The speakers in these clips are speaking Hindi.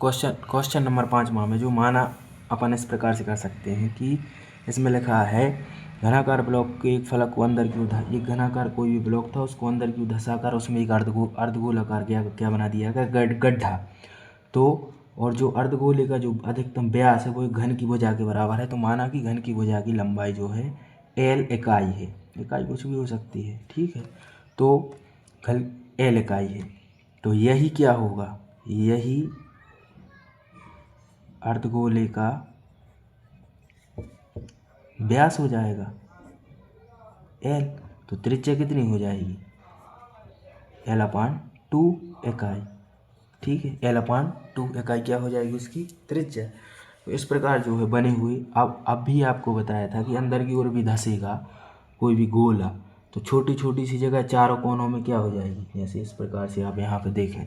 क्वेश्चन नंबर 5 में जो माना अपन इस प्रकार से कर सकते हैं कि इसमें लिखा है घनाकार ब्लॉक के एक फलक को अंदर की ओर, एक घनाकार कोई भी ब्लॉक था उसको अंदर की ओर धंसाकर उसमें एक अर्धगोलाकार क्या बना दिया गया, गड्ढा। तो और जो अर्धगोले का जो अधिकतम व्यास है वो एक घन की भुजा के बराबर है। तो माना कि घन की भुजा की लंबाई जो है एल इकाई है, इकाई कुछ भी हो सकती है, ठीक है। तो एल इकाई है, तो यही क्या होगा, यही अर्धगोले का व्यास हो जाएगा एल। तो त्रिज्या कितनी हो जाएगी, L/2 इकाई, ठीक है। L/2 इकाई क्या हो जाएगी उसकी त्रिज्या। तो इस प्रकार जो है बने हुए, अब भी आपको बताया था कि अंदर की ओर भी धंसेगा कोई भी गोला तो छोटी छोटी सी जगह चारों कोनों में क्या हो जाएगी, जैसे इस प्रकार से आप यहाँ पे देखें,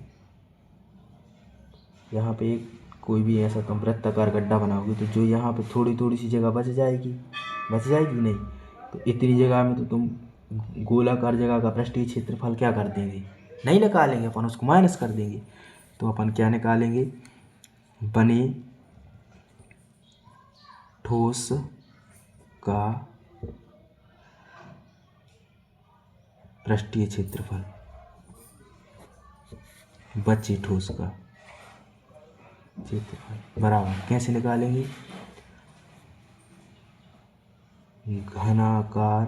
यहाँ पे एक कोई भी ऐसा तुम वृत्ताकार गड्ढा बनाओगे तो जो यहाँ पे थोड़ी थोड़ी सी जगह बच जाएगी नहीं। तो इतनी जगह में तो तुम गोलाकार जगह का पृष्ठीय क्षेत्रफल क्या कर देंगे, नहीं निकालेंगे, अपन उसको माइनस कर देंगे। तो अपन क्या निकालेंगे, बने ठोस का पृष्ठीय क्षेत्रफल बचे ठोस का क्षेत्रफल बराबर कैसे निकालेंगे, घनाकार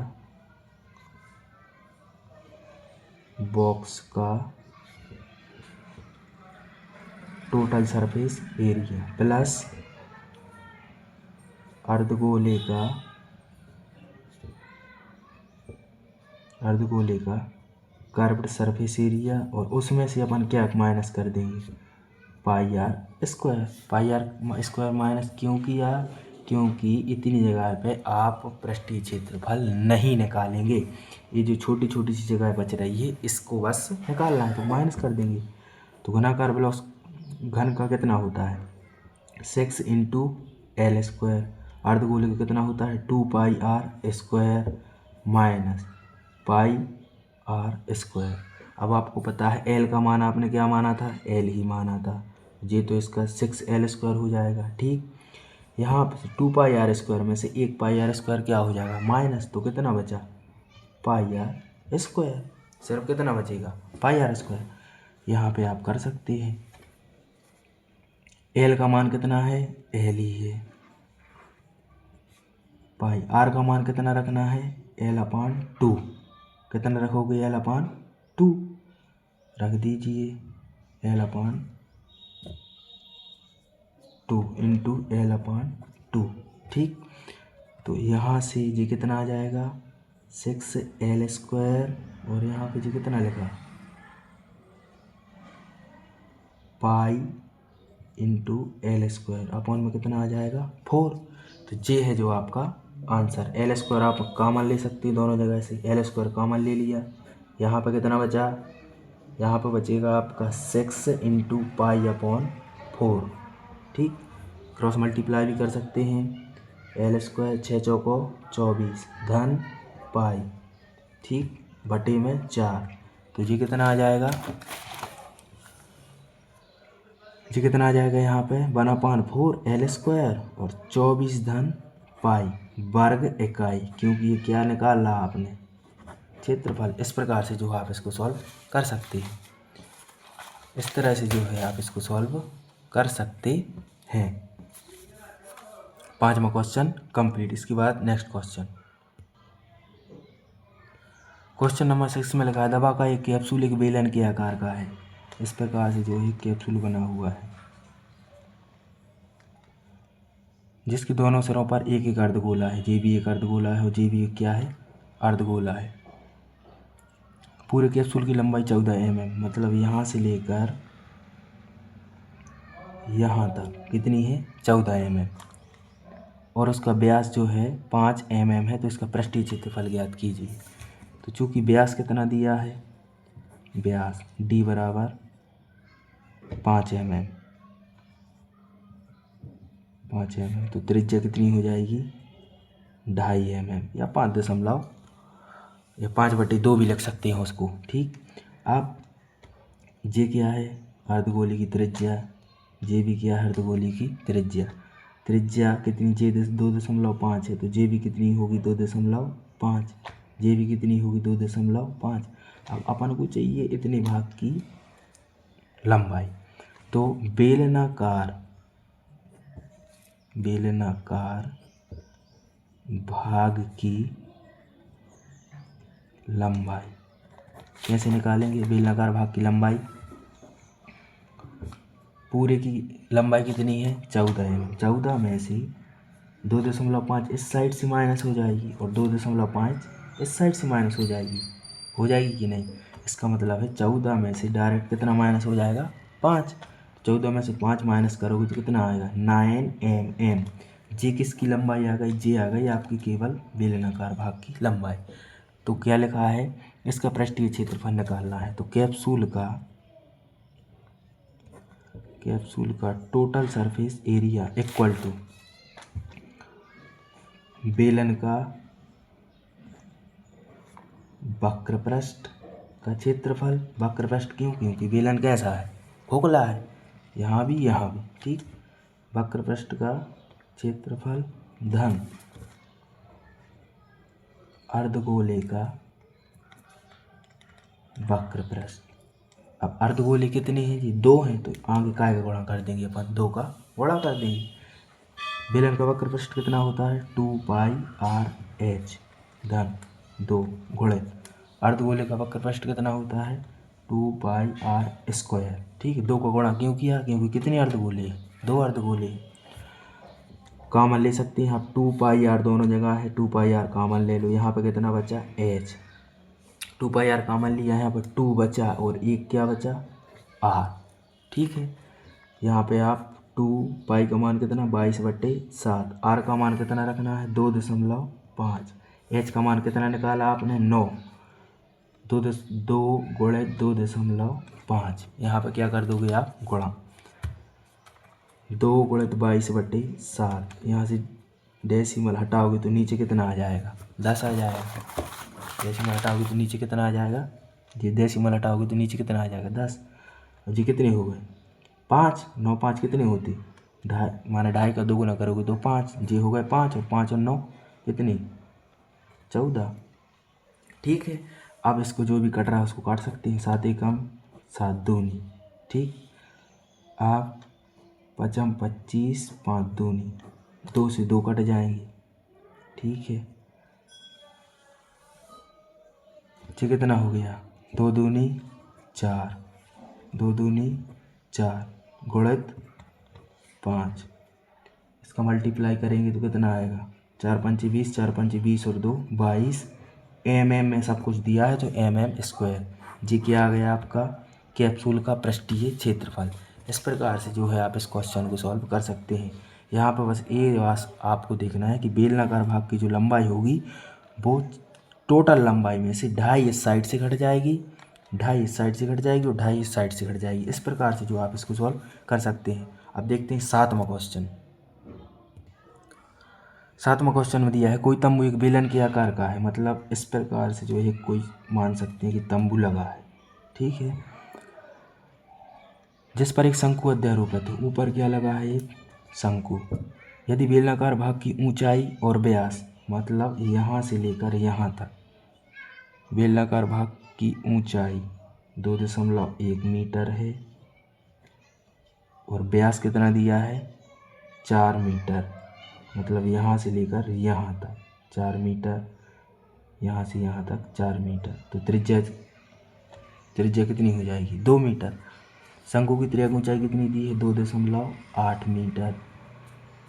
बॉक्स का टोटल सरफेस एरिया प्लस अर्धगोले का कर्व्ड सरफेस एरिया, और उसमें से अपन क्या माइनस कर देंगे, पाई आर स्क्वायर माइनस क्यों किया, क्योंकि इतनी जगह पे आप पृष्ठीय क्षेत्रफल नहीं निकालेंगे। ये जो छोटी छोटी सी जगह बच रही है इसको बस निकालना है, तो माइनस कर देंगे। तो घनाकार ब्लॉक घन का कितना होता है 6 × L², अर्धगोले का कितना होता है 2πr² माइनस πr²। अब आपको पता है L का मान आपने क्या माना था, L ही माना था, ये तो इसका 6L² हो जाएगा, ठीक। यहाँ पे 2πr² में से 1πr² क्या हो जाएगा माइनस, तो कितना बचा πr², सिर्फ कितना बचेगा πr²। यहाँ पे आप कर सकते हैं, L का मान कितना है, L ही है, पाई R का मान कितना रखना है L/2, कितना रखोगे L/2 रख दीजिए, L/2 × L/2, ठीक। तो यहाँ से ये कितना आ जाएगा 6L², और यहाँ पे ये कितना लिखा पाई × L² में कितना आ जाएगा 4। तो ये है जो आपका आंसर। L² आप कॉमन ले सकते हैं दोनों जगह से, L² कॉमन ले लिया, यहाँ पर कितना बचा, यहाँ पर बचेगा आपका 6 × π/4, ठीक। क्रॉस मल्टीप्लाई भी कर सकते हैं, L² 6 चौको 24 धन पाई, ठीक, बटे में 4। तो ये कितना आ जाएगा, यहाँ पे 1/4 L² और 24 धन पाई वर्ग इकाई, क्योंकि ये क्या निकाल रहा आपने क्षेत्रफल। इस प्रकार से जो आप इसको सॉल्व कर सकते हैं, इस तरह से जो है आप इसको सॉल्व कर सकते हैं। 5वां क्वेश्चन कंप्लीट। इसके बाद नेक्स्ट क्वेश्चन नंबर 6 में लिखा है दवा का एक कैप्सूल एक बेलन के आकार का है। इस प्रकार से जो है कैप्सूल बना हुआ है जिसके दोनों सिरों पर एक एक अर्धगोला है, ये भी एक अर्धगोला है और ये भी एक क्या है अर्धगोला है। पूरे कैप्सूल की लंबाई 14 mm, मतलब यहाँ से लेकर यहाँ तक कितनी है 14 mm, और उसका व्यास जो है 5 mm है। तो इसका पृष्ठीय क्षेत्रफल ज्ञात कीजिए। तो चूँकि व्यास कितना दिया है, व्यास d बराबर 5 mm, तो त्रिज्या कितनी हो जाएगी 2.5 mm या 5 या 5/2 भी लिख सकते हैं उसको, ठीक। अब ये क्या है अर्धगोले की त्रिज्या जे भी क्या है अर्धगोले की त्रिज्या। त्रिज्या कितनी, जे 2.5 है तो जे भी कितनी होगी 2.5। जे भी कितनी होगी 2.5। अब अपन को चाहिए इतने भाग की लंबाई। तो बेलनाकार भाग की लंबाई कैसे निकालेंगे? बेलनाकार भाग की लंबाई, पूरे की लंबाई कितनी है 14 mm। 14 में से 2.5 इस साइड से माइनस हो जाएगी और 2.5 इस साइड से माइनस हो जाएगी कि नहीं? इसका मतलब है 14 में से डायरेक्ट कितना माइनस हो जाएगा 5। 14 में से 5 माइनस करोगे तो कितना आएगा 9 mm। जे किसकी लंबाई आ गई? जे आ गई आपकी केवल बेलनाकार भाग की लंबाई। तो क्या लिखा है? इसका पृष्ठीय क्षेत्रफल निकालना है। तो कैप्सूल का total surface area equal to बेलन का वक्र पृष्ठ का क्षेत्रफल। वक्र पृष्ठ क्यों? क्योंकि बेलन कैसा है? खोखला है, यहाँ भी ठीक। वक्र पृष्ठ का क्षेत्रफल धन अर्धगोले का वक्र पृष्ठ। अब अर्धगोले कितने हैं जी? 2 हैं, तो आगे काय का गुणा कर देंगे अपन, 2 का गुणा कर देंगे। बेलन का वक्र पृष्ठ कितना होता है 2πr/h धन 2 गुणित अर्धगोले का वक्र पृष्ठ कितना होता है 2πr²। ठीक है, 2 का गुणा क्यों किया? क्योंकि कितने अर्धगोले हैं? 2 अर्धगोले हैं। कॉमन ले सकते हैं आप, 2πr दोनों जगह है, 2πr कॉमन ले लो। यहाँ पे कितना बचा h, 2πr कॉमन लिया है, यहाँ पे 2 बचा और 1 क्या बचा r। ठीक है, यहाँ पे आप 2π का मान कितना 22/7, r का मान कितना रखना है 2.5, h का मान कितना निकाला आपने 9, 2 गुणित 2.5। यहाँ पे क्या कर दोगे आप गुणा, 2 गुणित 22/7। यहाँ से डेसिमल हटाओगे तो नीचे कितना आ जाएगा 10 आ जाएगा। डेसिमल हटाओगे तो नीचे कितना आ जाएगा जी? डेसिमल हटाओगे तो नीचे कितना आ जाएगा 10। और जी कितने हो गए 5, 9 5 कितने होते? ढाई, माने ढाई का 2 गुना करोगे तो 5। जी हो गए 5 और 5 और 9 कितनी 14। ठीक है, अब इसको जो भी कट रहा है उसको काट सकते हैं, 7 एकम 7 दूनी। ठीक, आप 5 25 5 दूनी, 2 से 2 कट जाएंगे। ठीक है, ये कितना हो गया 2 दूनी 4, 2 दूनी 4 गुणित 5। इसका मल्टीप्लाई करेंगे तो कितना आएगा 4 5 20, 4 5 20 और 2 22 mm में सब कुछ दिया है तो mm²। जी क्या आ गया आपका कैप्सूल का पृष्ठीय क्षेत्रफल। इस प्रकार से जो है आप इस क्वेश्चन को सॉल्व कर सकते हैं। यहाँ पर बस ये आपको देखना है कि बेलनाकार भाग की जो लंबाई होगी वो टोटल लंबाई में से 2.5 इस साइड से घट जाएगी, 2.5 इस साइड से घट जाएगी और 2.5 इस साइड से घट जाएगी। इस प्रकार से जो आप इसको सॉल्व कर सकते हैं। अब देखते हैं 7वां क्वेश्चन। 7वां क्वेश्चन में दिया है कोई तंबू एक बेलन के आकार का है। मतलब इस प्रकार से जो है कोई मान सकते हैं कि तंबू लगा है, ठीक है, जिस पर एक शंकु अध्यारोपित है। ऊपर क्या लगा है एक शंकु। यदि बेलनाकार भाग की ऊंचाई और व्यास, मतलब यहाँ से लेकर यहाँ तक, बेलनाकार भाग की ऊंचाई 2.1 मीटर है और व्यास कितना दिया है 4 मीटर, मतलब यहाँ से लेकर यहाँ तक 4 मीटर, यहाँ से यहाँ तक 4 मीटर, तो त्रिज्या कितनी हो जाएगी 2 मीटर। शंकु की त्रिज्या ऊंचाई कितनी दी है 2.8 मीटर।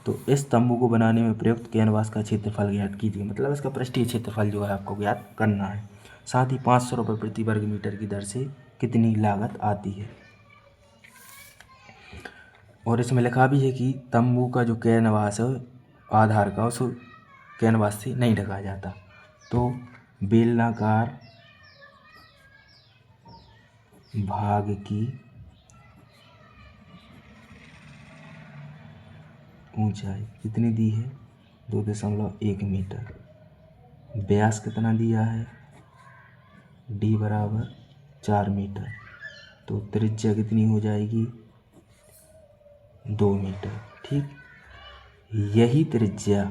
तो इस तंबू को बनाने में प्रयुक्त कैनवास का क्षेत्रफल ज्ञात कीजिए। मतलब इसका पृष्ठीय क्षेत्रफल जो है आपको ज्ञात करना है। साथ ही 500 रुपये प्रति वर्ग मीटर की दर से कितनी लागत आती है। और इसमें लिखा भी है कि तंबू का जो कैनवास है आधार का उस कैनवास से नहीं ढका जाता। तो बेलनाकार भाग की ऊंचाई कितनी दी है 2.1 मीटर। व्यास कितना दिया है d बराबर 4 मीटर। तो त्रिज्या कितनी हो जाएगी 2 मीटर। ठीक, यही त्रिज्या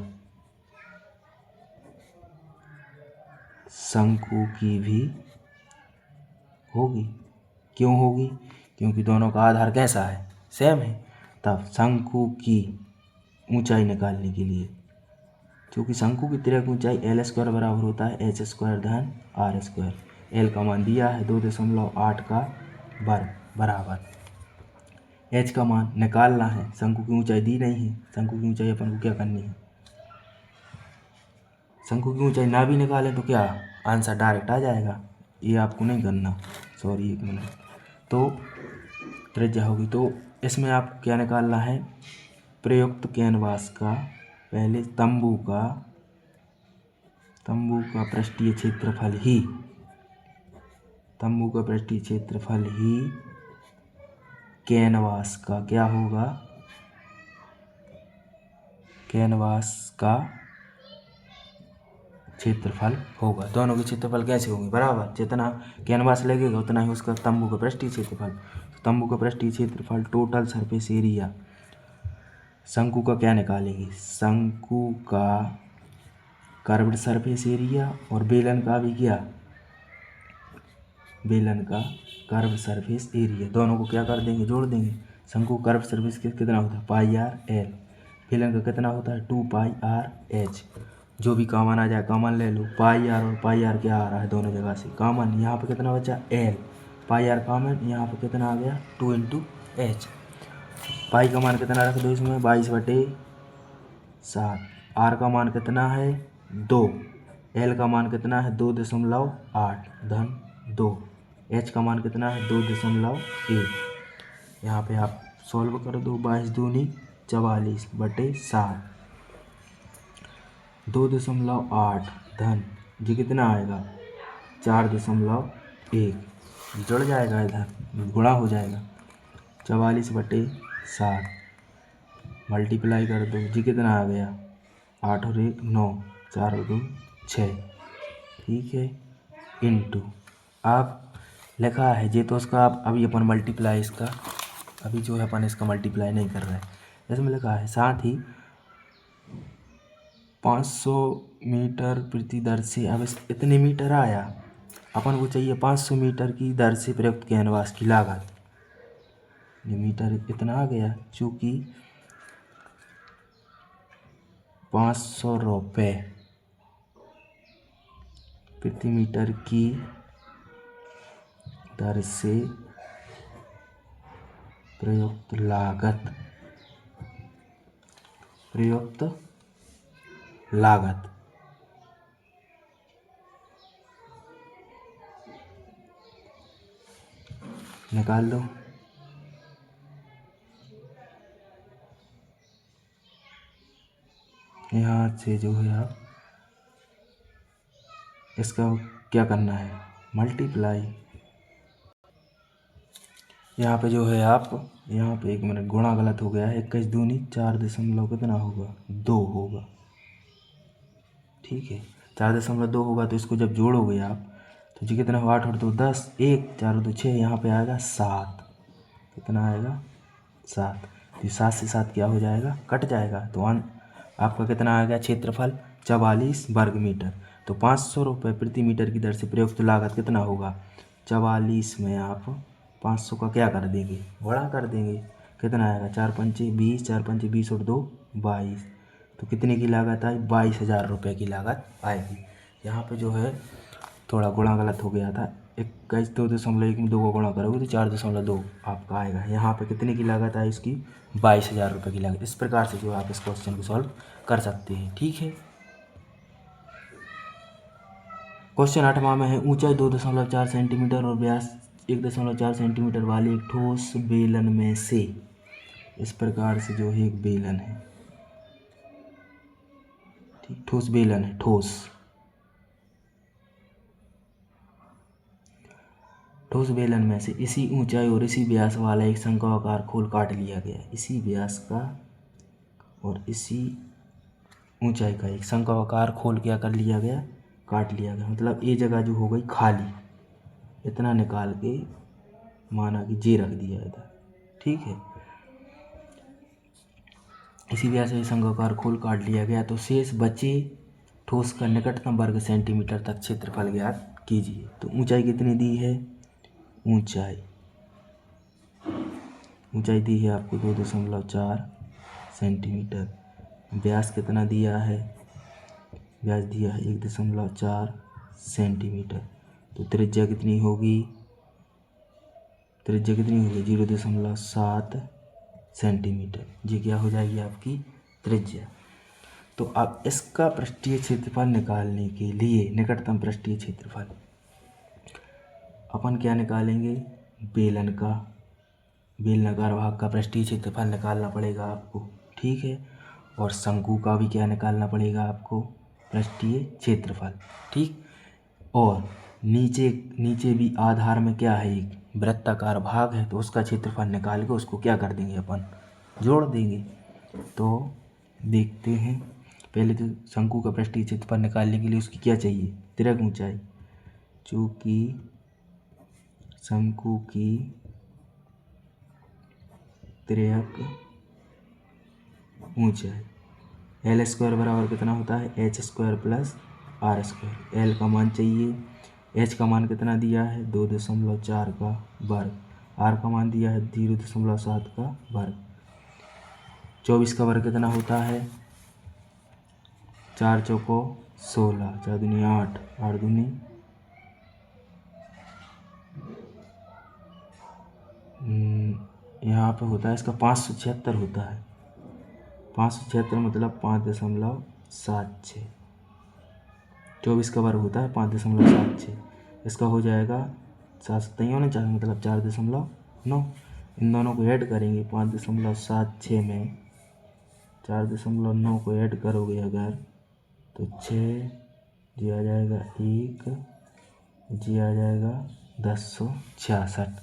शंकु की भी होगी। क्यों होगी? क्योंकि दोनों का आधार कैसा है? सेम है। तब शंकु की ऊंचाई निकालने के लिए, क्योंकि शंकु की तिर्यक ऊंचाई L² बराबर होता है h² धन r²। L का मान दिया है 2.8 का वर्ग बराबर h का मान निकालना है। शंकु की ऊंचाई दी नहीं है, शंकु की ऊंचाई अपन को क्या करनी है? शंकु की ऊंचाई ना भी निकालें तो क्या आंसर डायरेक्ट आ जाएगा? ये आपको नहीं करना, सॉरी एक मिनट। तो त्रिज्या होगी, तो इसमें आपको क्या निकालना है? प्रयुक्त कैनवास का, पहले तंबू का पृष्ठीय क्षेत्रफल ही, तंबू का पृष्ठीय क्षेत्रफल ही कैनवास का क्या होगा? कैनवास का क्षेत्रफल होगा। दोनों के क्षेत्रफल कैसे होंगे? बराबर, जितना कैनवास लगेगा उतना ही उसका तंबू का पृष्ठीय क्षेत्रफल। तंबू का पृष्ठीय क्षेत्रफल टोटल सरफेस एरिया शंकु का क्या निकालेंगे? शंकु का कर्व्ड सरफेस एरिया और बेलन का भी क्या? बेलन का कर्व सरफेस एरिया, दोनों को क्या कर देंगे? जोड़ देंगे। शंकु कर्व सरफेस कितना होता है? πr/l। बेलन का कितना होता है? 2πr/h। जो भी कॉमन आ जाए कॉमन ले लो। πr और πr क्या आ रहा है? दोनों जगह से कॉमन। यहाँ पे कितना बचा? l। πr कॉमन, यहाँ पे कितना आ गया? 2 × h। पाई का मान कितना रख दो इसमें? 22/7। r का मान कितना है? 2। l का मान कितना है? 2.8 धन 2। h का मान कितना है? 2.1। यहाँ पे आप सॉल्व कर दो। 22 दूनी 44/7। 2.8 धन जी कितना आएगा? 4.1। जुड़ जाएगा, इधर गुणा हो जाएगा। 44/7 मल्टीप्लाई कर दो जी कितना आ गया? 8 और 1 9, 4 और 2 6। ठीक है, इंटू आप लिखा है जे, तो उसका आप अभी अपन मल्टीप्लाई इसका अभी जो है अपन इसका मल्टीप्लाई नहीं कर रहे हैं। इसमें लिखा है साथ ही 500 मीटर प्रति दर से, अब इतने मीटर आया, अपन को चाहिए 500 मीटर की दर से प्रयुक्त कैनवास की लागत। ये मीटर इतना आ गया, चूँकि 500 रुपये प्रति मीटर की दर से प्रयुक्त लागत निकाल दो। यहाँ से जो है आप इसका क्या करना है? मल्टीप्लाई। यहाँ पे जो है आप, यहाँ पे 1 मिनट गुणा गलत हो गया है। 21 दूनी 4 दशमलव कितना होगा? 2 होगा। ठीक है, 4.2 होगा, तो इसको जब जोड़ोगे आप तो जी कितना हो? 8 और 2 10, 1 4 और 2 6, यहाँ पे आएगा 7। कितना आएगा? 7। तो 7 से 7 क्या हो जाएगा? कट जाएगा। तो आपका कितना आ गया? क्षेत्रफल 44 वर्ग मीटर। तो 500 रुपये प्रति मीटर की दर से प्रयुक्त लागत कितना होगा? 44 में आप 500 का क्या कर देंगे? गुणा कर देंगे। कितना आएगा? 4 पंचे 20, 4 पंचे 20 और 2 22। तो कितने की लागत आई? 22,000 रुपये की लागत आएगी। यहाँ पे जो है थोड़ा गुणा गलत हो गया था। 21 2.1 में 2 को गुणा करोगे तो 4.2 आपका आएगा। यहाँ पे कितने की लागत आई इसकी? 22,000 रुपये की लागत। इस प्रकार से जो आप इस क्वेश्चन को सॉल्व कर सकते हैं। ठीक है, क्वेश्चन 8वां में है ऊंचाई 2.4 सेंटीमीटर और व्यास 1.4 सेंटीमीटर वाले एक ठोस बेलन में से, इस प्रकार से जो है एक बेलन है, ठीक, ठोस बेलन है, ठोस बेलन में से इसी ऊंचाई और इसी व्यास वाला एक शंक्वाकार खोल काट लिया गया। इसी व्यास का और इसी ऊंचाई का एक शंक्वाकार खोल क्या कर लिया गया? काट लिया गया। मतलब ये जगह जो हो गई खाली, इतना निकाल के माना कि जे रख दिया इधर। ठीक है, इसी वजह से शंक्वाकार खोल काट लिया गया। तो शेष बचे ठोस का निकटतम वर्ग सेंटीमीटर तक क्षेत्रफल ज्ञात कीजिए। तो ऊंचाई कितनी दी है? ऊंचाई दी है आपको 2.4 सेंटीमीटर। व्यास कितना दिया है? व्यास दिया है 1.4 सेंटीमीटर। तो त्रिज्या कितनी होगी? 0.7 सेंटीमीटर। ये क्या हो जाएगी आपकी त्रिज्या। तो अब इसका पृष्ठीय क्षेत्रफल निकालने के लिए निकटतम पृष्ठीय क्षेत्रफल अपन क्या निकालेंगे? बेलनाकार भाग का पृष्ठीय क्षेत्रफल निकालना पड़ेगा आपको, ठीक है। और शंकु का भी क्या निकालना पड़ेगा आपको? पृष्ठीय क्षेत्रफल, ठीक। और नीचे भी आधार में क्या है? एक वृत्ताकार भाग है, तो उसका क्षेत्रफल निकाल के उसको क्या कर देंगे? अपन जोड़ देंगे। तो देखते हैं, पहले तो शंकु का पृष्ठीय क्षेत्रफल निकालने के लिए उसकी क्या चाहिए? तिर्यक ऊंचाई। चूँकि शंकु की तिर्यक ऊंचाई L² बराबर कितना होता है? H² plus R²। L का मान चाहिए, H का मान कितना दिया है? 2.4 का वर्ग, R का मान दिया है 0.7 का वर्ग। 24 का वर्ग कितना होता है? 4 चौको 16, 4 दूनी 8, 8 दूनी यहाँ पे होता है इसका 576 होता है। 576 मतलब 5.76। 24 का वर्ग होता है 5.76। इसका हो जाएगा 7×7=49 मतलब 4.9। इन दोनों को ऐड करेंगे 5.76 में 4.9 को ऐड करोगे अगर तो 6, जी आ जाएगा 1, जी आ जाएगा 1066।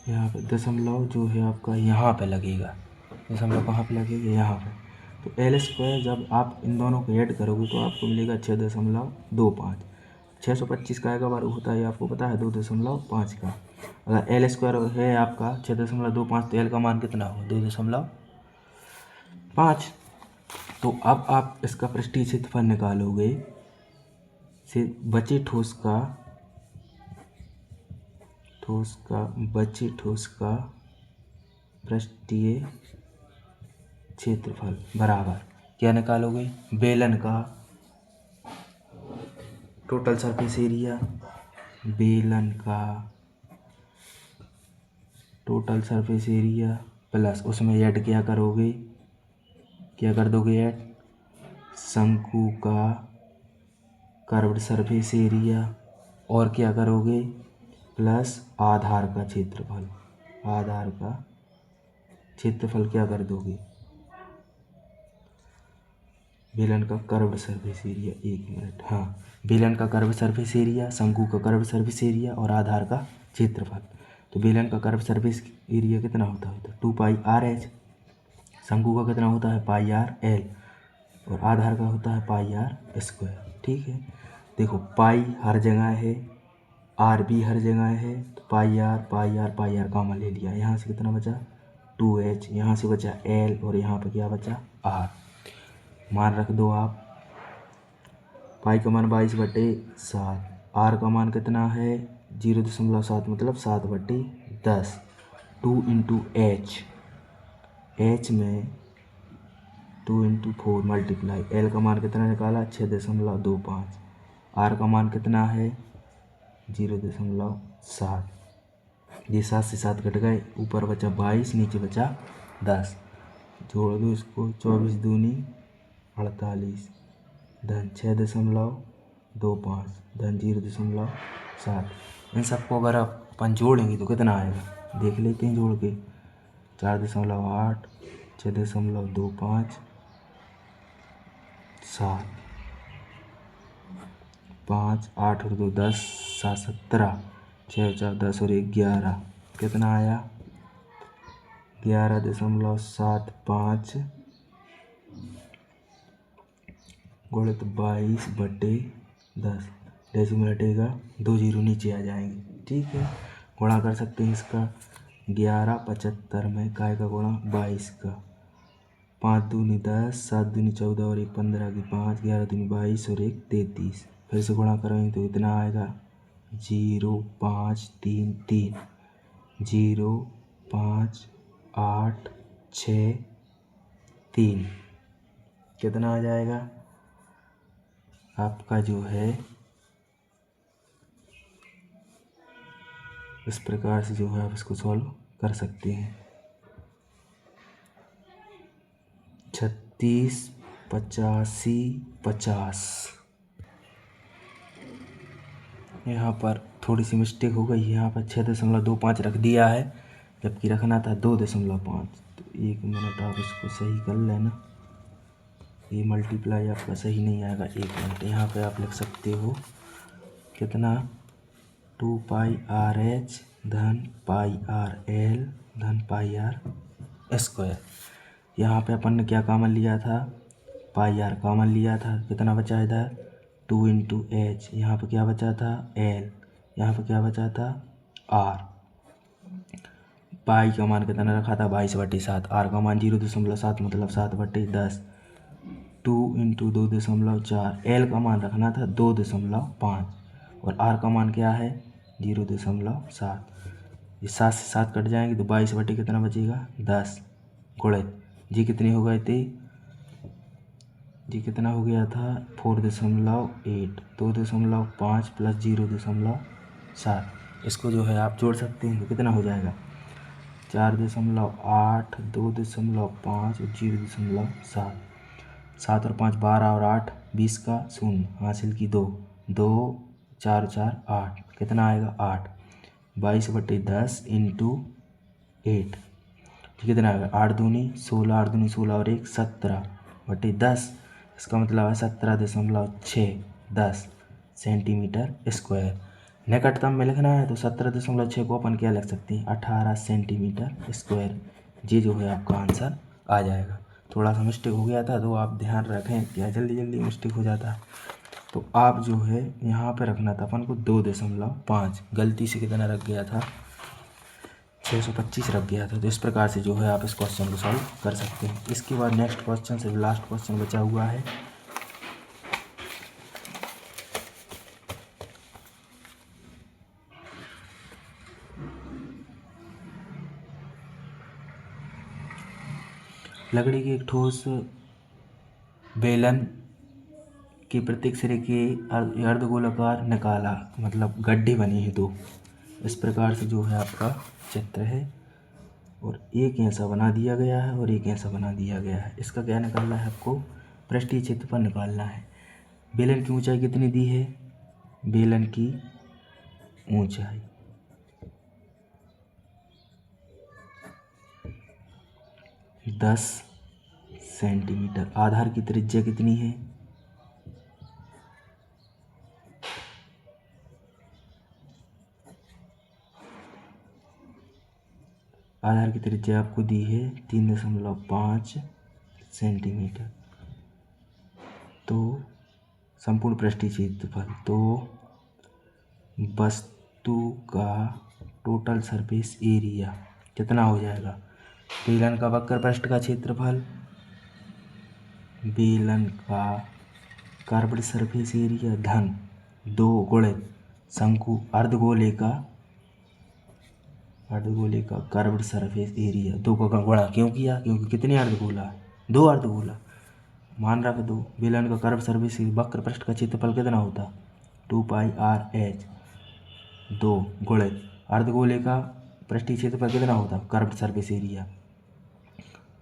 यहाँ पे दशमलव जो है आपका यहाँ पे लगेगा। दशमलव कहाँ पे लगेगा? यहाँ पे। तो L² जब आप इन दोनों को ऐड करोगे तो आपको मिलेगा 6.25। 625 का आएगा वर्ग होता है आपको पता है 2.5 का। अगर L² है आपका 6.25 तो L का मान कितना हो? 2.5। तो अब आप इसका पृष्ठीय क्षेत्रफल निकालोगे से बचे ठोस का पृष्ठीय क्षेत्रफल बराबर क्या निकालोगे? बेलन का टोटल सरफेस एरिया, बेलन का टोटल सरफेस एरिया प्लस उसमें ऐड क्या करोगे? क्या कर दोगे ऐड? शंकु का कर्व्ड सरफेस एरिया और क्या करोगे? प्लस आधार का क्षेत्रफल। आधार का क्षेत्रफल क्या कर दोगे? बेलन का कर्व्ड सरफेस एरिया, 1 मिनट, हाँ, बेलन का कर्व्ड सरफेस एरिया, शंकु का कर्व्ड सरफेस एरिया और आधार का क्षेत्रफल। तो बेलन का कर्व्ड सरफेस एरिया कितना होता है? 2πr/h। शंकु का कितना होता है? πr/l और आधार का होता है πr², ठीक है। देखो पाई हर जगह है, आर भी हर जगह है, तो πr कॉमन ले लिया। यहाँ से कितना बचा? 2h, यहाँ से बचा l और यहाँ पर क्या बचा? r। मान रख दो आप। पाई का मान 22/7, आर का मान कितना है? 0.7 मतलब 7/10। 2 × h, h में 2 × 4 मल्टीप्लाई। एल का मान कितना निकाला? 6.25। आर का मान कितना है? 0.7। ये 7 से 7 कट गए, ऊपर बचा 22, नीचे बचा 10। जोड़ दो इसको, 24 दूनी 48 धन 6.25 धन 0.7। इन सबको अगर अपन जोड़ेंगे तो कितना आएगा? देख लेते हैं जोड़ के। 4.8, 6.25, 7, 5, 8 और 2 10, 7 17, 6 4 10 और 1 11। कितना आया? 11.75 गुणित 22/10। डेसिमल हटेगा, 2 जीरो नीचे आ जाएंगे, ठीक है। गुणा कर सकते हैं इसका, 11 75 में काय का गुणा 22 का, 5 दूनी 10, 7 दूनी 14 और 1 15 की 5, 11 दूनी 22 और 1 33। फिर से गुणा करेंगे तो इतना आएगा 0 5 3 3, 0 5 8 6 3। कितना आ जाएगा आपका जो है, इस प्रकार से जो है आप इसको सॉल्व कर सकते हैं। 36 85 50। यहाँ पर थोड़ी सी मिस्टेक हो गई, यहाँ पर 6.25 रख दिया है, जबकि रखना था 2.5। तो 1 मिनट आप इसको सही कर लेना। ये मल्टीप्लाई आपका सही नहीं आएगा। 1 मिनट यहाँ पे आप लिख सकते हो कितना, 2 पाई आर एच धन पाई आर एल धन पाई आर स्क्वायर। यहाँ पे अपन ने क्या कॉमन लिया था, पाई आर कॉमन लिया था। कितना बचा इधर 2 इंटू एच, यहाँ पर क्या बचा था एल, यहाँ पर क्या बचा था आर। पाई का मान कितना रखा था 22/7, आर का मान 0.7 मतलब 7/10, 2 इंटू 2.4, एल का मान रखना था 2.5 और आर का मान क्या है 0.7। ये 7 से 7 कट जाएंगे तो 22 कितना बचेगा 10 गुणित जी कितनी हो गए थे, जी कितना हो गया था 4.8, 2.5 प्लस 0.7। इसको जो है आप जोड़ सकते हैं तो कितना हो जाएगा 4.8, 2.5 और 0.7। 7 और 5 12 और 8 20 का 0 हासिल की 2, 2 4 4 8, कितना आएगा 8। 22/10 इंटू 8 कितना आएगा 8 दूनी 16, 8 दूनी 16 और 1 17/10। इसका मतलब है 17.610 सेंटीमीटर स्क्वायर। निकटतम में लिखना है तो 17.6 को अपन क्या लिख सकते हैं 18 सेंटीमीटर स्क्वायर। ये जो है आपका आंसर आ जाएगा। थोड़ा सा मिस्टेक हो गया था तो आप ध्यान रखें, क्या जल्दी जल्दी मिस्टेक हो जाता है। तो आप जो है यहाँ पे रखना था अपन को 2.5, गलती से कितना रख गया था 625 रख गया था। तो इस प्रकार से जो है आप इस क्वेश्चन को सॉल्व कर सकते हैं। इसके बाद नेक्स्ट क्वेश्चन से लास्ट क्वेश्चन बचा हुआ है। लकड़ी के एक ठोस बेलन के प्रत्येक सिरे के अर्धगोलाकार निकाला, मतलब गड्ढे बने हैं 2। इस प्रकार से जो है आपका चित्र है और एक ऐसा बना दिया गया है और एक ऐसा बना दिया गया है। इसका क्या निकालना है आपको, पृष्ठीय क्षेत्रफल निकालना है। बेलन की ऊंचाई कितनी दी है, बेलन की ऊंचाई 10 सेंटीमीटर। आधार की त्रिज्या कितनी है, आधार की त्रिज्या आपको दी है 3.5 सेंटीमीटर। तो संपूर्ण पृष्ठीय क्षेत्रफल, तो वस्तु का टोटल सरफेस एरिया कितना हो जाएगा, बेलन का वक्र पृष्ठ का क्षेत्रफल, बेलन का कर्व्ड सरफेस एरिया धन 2 गुणित शंकु अर्धगोले का कर्व्ड सरफेस एरिया। 2 का गुणा क्यों किया, क्योंकि कितने अर्धगोला, 2 अर्धगोला। मान रख दो बेलन का कर्व सरफेस वक्र पृष्ठ का क्षेत्रफल कितना होता 2 पाई आर एच, 2 गुणित अर्धगोले का पृष्ठीय क्षेत्रफल कितना होता curved surface area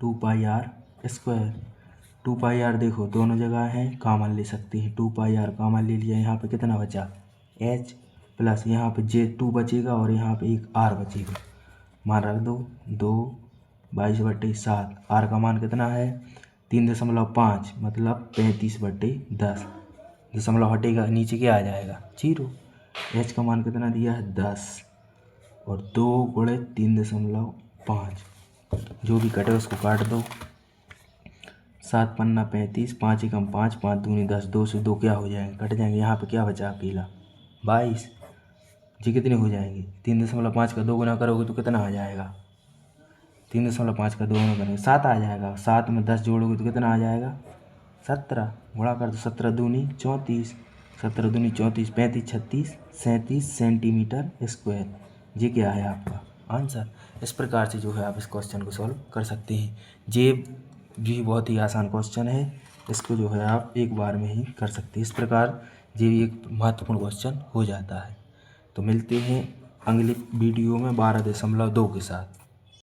2 pi r square. 2 pi r देखो दोनों जगह है, कॉमन ले सकते हैं। 2 पाई आर कॉमन ले लिया, यहाँ पे कितना बचा एच प्लस यहाँ पे जे 2 बचेगा और यहाँ पे एक आर बचेगा। मान रख दो 2 22/7। आर का मान कितना है 3.5 मतलब 35/10। दशमलव हटेगा नीचे क्या आ जाएगा 0। एच का मान कितना दिया है 10 और 2 गुणित 3.5, जो भी कटे उसको काट दो। 7 पन्ना 35, 5 एकम 5, 5 दूनी 10, 2 से 2 क्या हो जाएंगे कट जाएंगे। यहाँ पे क्या बचा अकेला 22, जी कितनी हो जाएंगी, 3.5 का 2 गुना करोगे तो कितना आ जाएगा, 3.5 का 2 गुना करेंगे 7 आ जाएगा। 7 में 10 जोड़ोगे तो कितना आ जाएगा, 17। गुणा कर दो, 17 दूनी 34, 17 दूनी 34, 35 36 37 सेंटीमीटर स्क्वायर। ये क्या है आपका आंसर। इस प्रकार से जो है आप इस क्वेश्चन को सॉल्व कर सकते हैं। ये भी बहुत ही आसान क्वेश्चन है, इसको जो है आप एक बार में ही कर सकते हैं। इस प्रकार ये भी एक महत्वपूर्ण क्वेश्चन हो जाता है। तो मिलते हैं अगली वीडियो में 12.2 के साथ।